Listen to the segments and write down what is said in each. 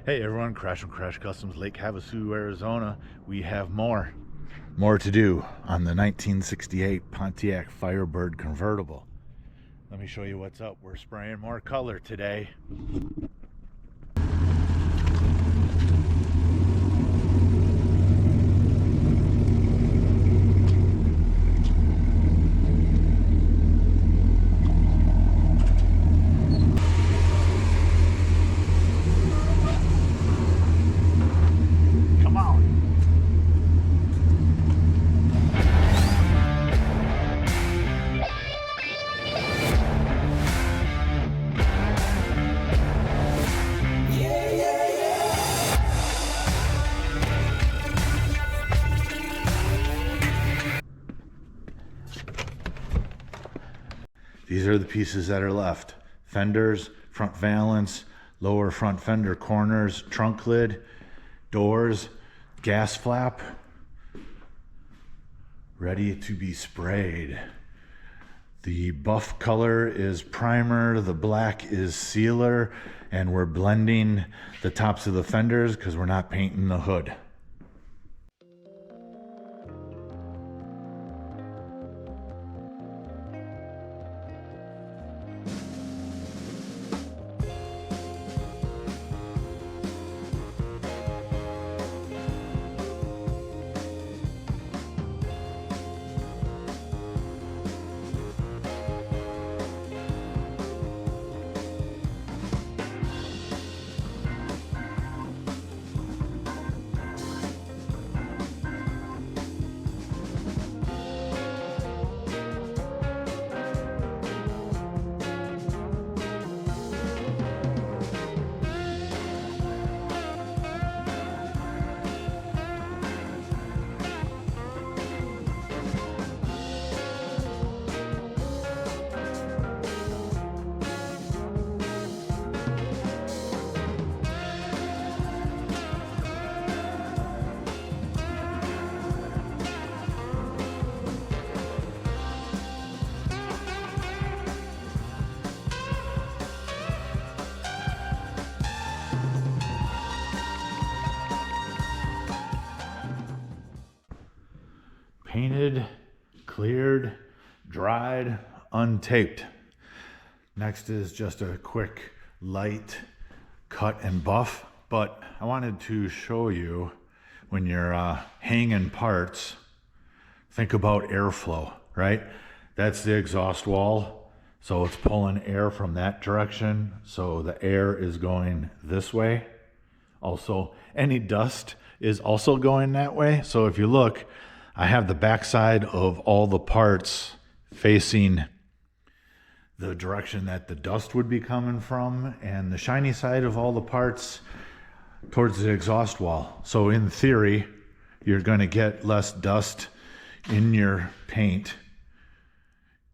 Hey everyone, Crash and Crash Customs, Lake Havasu, Arizona. We have more to do on the 1968 Pontiac Firebird convertible. Let me show you what's up. We're spraying more color today. These are the pieces that are left. Fenders, front valance, lower front fender corners, trunk lid, doors, gas flap, ready to be sprayed. The buff color is primer, the black is sealer, and we're blending the tops of the fenders because we're not painting the hood. Painted, cleared, dried, untaped. Next is just a quick light cut and buff, but I wanted to show you when you're hanging parts, think about airflow, right? That's the exhaust wall, so it's pulling air from that direction, so the air is going this way. Also, any dust is also going that way, so if you look, I have the backside of all the parts facing the direction that the dust would be coming from, and the shiny side of all the parts towards the exhaust wall. So in theory, you're going to get less dust in your paint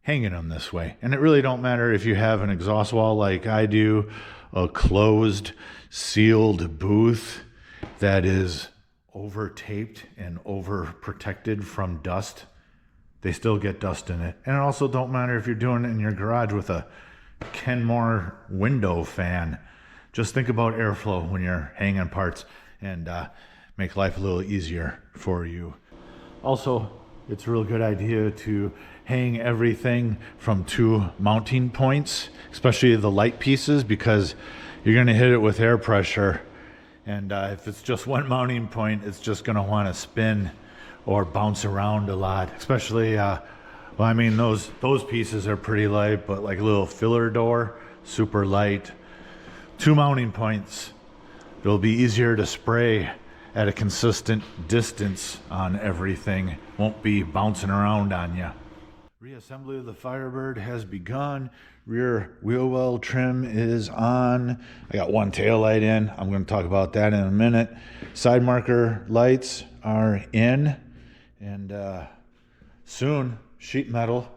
hanging them this way. And it really don't matter if you have an exhaust wall like I do, a closed, sealed booth that is over taped and over protected from dust. They still get dust in it. And it also don't matter if you're doing it in your garage with a Kenmore window fan. Just think about airflow when you're hanging parts and make life a little easier for you. Also, it's a real good idea to hang everything from 2 mounting points, especially the light pieces, because you're going to hit it with air pressure. And if it's just 1 mounting point, it's just going to want to spin or bounce around a lot. Especially, well, I mean, those pieces are pretty light, but like a little filler door, super light. 2 mounting points. It'll be easier to spray at a consistent distance on everything. Won't be bouncing around on you. Reassembly of the Firebird has begun. Rear wheel well trim is on. I got 1 tail light in. I'm going to talk about that in a minute. Side marker lights are in, and soon sheet metal.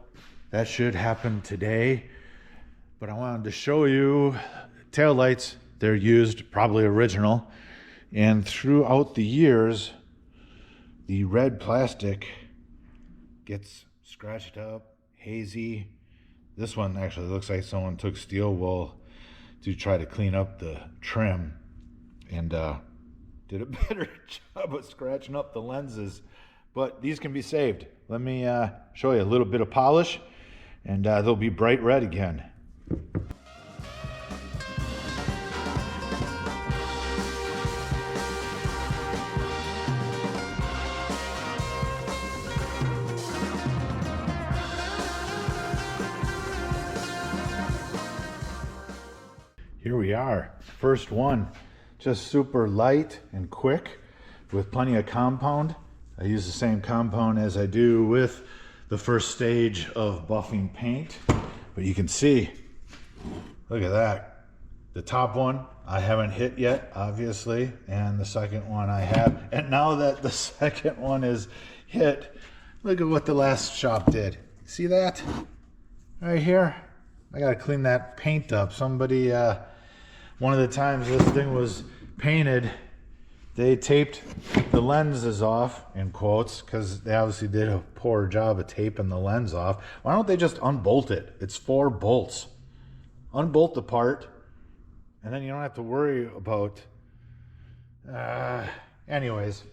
That should happen today. But I wanted to show you tail lights. They're used, probably original, and throughout the years, the red plastic gets scratched up, hazy. This one actually looks like someone took steel wool to try to clean up the trim. and did a better job of scratching up the lenses. But these can be saved. Let me show you a little bit of polish, and they'll be bright red again. Here we are, first one, just super light and quick with plenty of compound. I use the same compound as I do with the first stage of buffing paint, but you can see, look at that. The top one I haven't hit yet, obviously, and the second one I have. And now that the second one is hit, look at what the last shop did. See that? Right here? I gotta clean that paint up. Somebody, one of the times this thing was painted, they taped the lenses off, in quotes, because they obviously did a poor job of taping the lens off. Why don't they just unbolt it? It's 4 bolts. Unbolt the part, and then you don't have to worry about... anyways,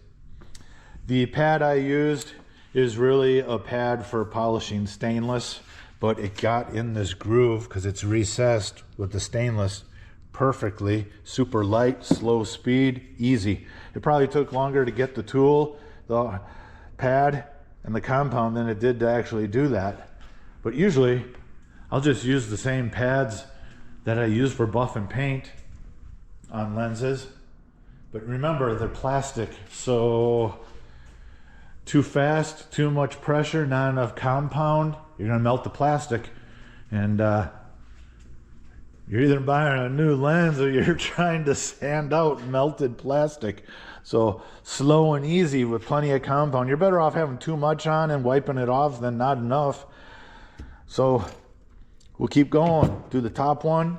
the pad I used is really a pad for polishing stainless, but it got in this groove because it's recessed with the stainless perfectly. Super light, slow speed, easy. It probably took longer to get the tool, the pad, and the compound than it did to actually do that. But usually I'll just use the same pads that I use for buff and paint on lenses. But remember, they're plastic, so too fast, too much pressure, not enough compound, you're gonna melt the plastic, and you're either buying a new lens or you're trying to sand out melted plastic. So slow and easy with plenty of compound. You're better off having too much on and wiping it off than not enough. So we'll keep going. Do the top one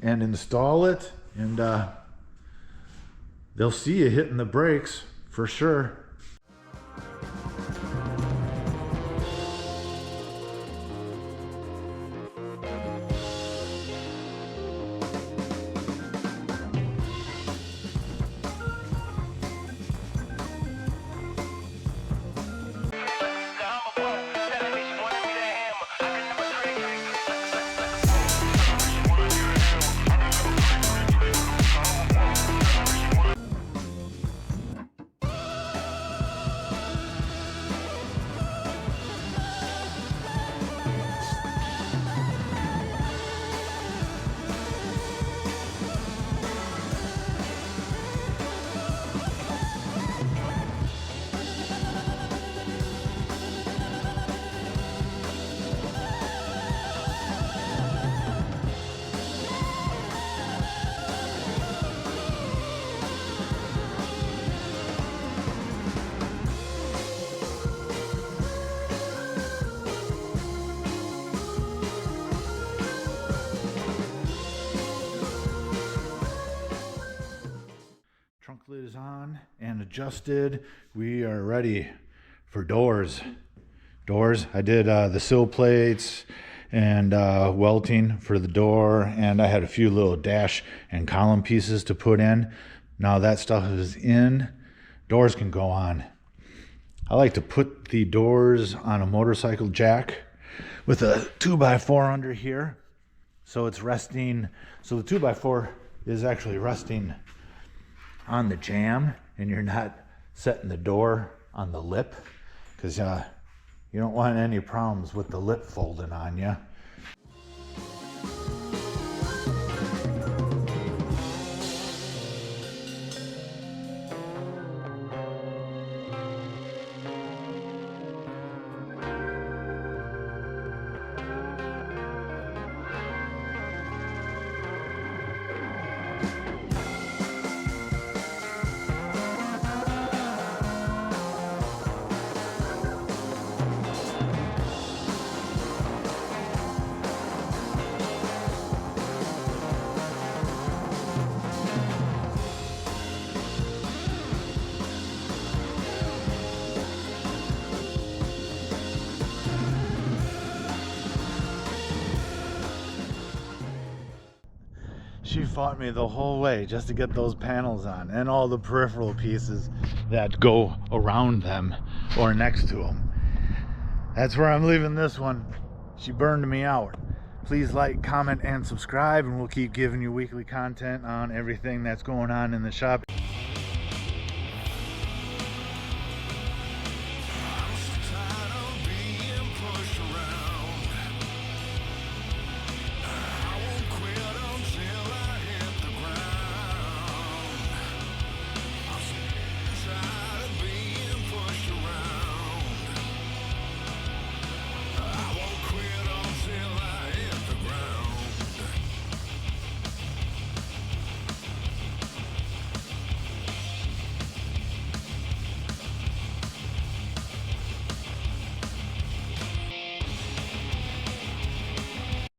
and install it, and they'll see you hitting the brakes for sure. Trunk lid is on and adjusted. We are ready for doors. I did the sill plates and welting for the door, and I had a few little dash and column pieces to put in. Now that stuff is in, doors can go on. I like to put the doors on a motorcycle jack with a 2x4 under here, so it's resting. So the 2x4 is actually resting on the jamb, and you're not setting the door on the lip, because you don't want any problems with the lip folding on you. She fought me the whole way just to get those panels on and all the peripheral pieces that go around them or next to them. That's where I'm leaving this one. She burned me out. Please like, comment, and subscribe, and we'll keep giving you weekly content on everything that's going on in the shop.